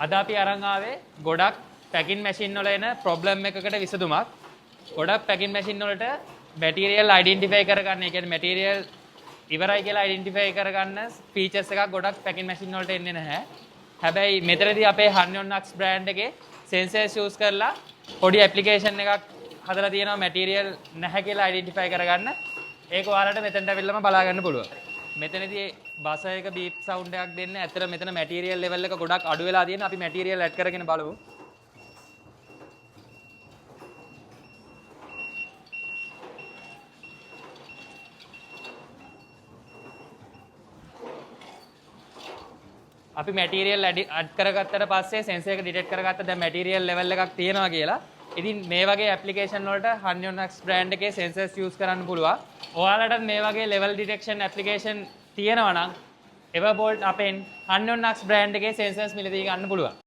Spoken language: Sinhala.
අද අපි අරන් ආවේ ගොඩක් පැකින් මැෂින් වල එන ප්‍රොබ්ලම් එකකට විසඳුමක්. ගොඩක් පැකින් මැෂින් වලට මැටීරියල් අයිඩෙන්ටිෆයි කරගන්න, ඒ කියන්නේ මැටීරියල් ඉවරයි කියලා අයිඩෙන්ටිෆයි කරගන්න ෆීචර්ස් එකක් ගොඩක් පැකින් මැෂින් වලට එන්නේ නැහැ. හැබැයි මෙතනදී අපේ Hanyonax බ්‍රෑන්ඩ් එකේ සෙන්සර්ස් යූස් කරලා පොඩි ඇප්ලිකේෂන් එකක් හදලා තියෙනවා මැටීරියල් නැහැ කියලා අයිඩෙන්ටිෆයි කරගන්න. ඒක ඔයාලට මෙතනට අවිල්ලම බලා ගන්න පුළුවන්. මෙතනදී බස එක බීප් සවුන්ඩ් එකක් දෙන්න. ඇත්තට මෙතන මැටීරියල් ලෙවල් එක ගොඩක් අඩු වෙලා තියෙන. අපි මැටීරියල් ඇඩ් කරගෙන බලමු. අපි මැටීරියල් ඇඩ් කරගත්තට පස්සේ සෙන්සර් එක ඩිටෙක්ට් කරගත්ත දැන් මැටීරියල් ලෙවල් එකක් තියෙනවා කියලා. ඉතින් මේ වගේ ඇප්ලිකේෂන් වලට Hanyonax බ්‍රෑන්ඩ් එකේ සෙන්සර්ස් යූස් කරන්න පුළුවන්. ඔයාලටත් මේ වගේ ලෙවල් ඩිටෙක්ෂන් ඇප්ලිකේෂන් තියෙනවා නම් එවබෝල්ට් අපෙන් Hanyonax බ්‍රෑන්ඩ් එකේ සෙන්සර්ස් මිලදී ගන්න පුළුවන්.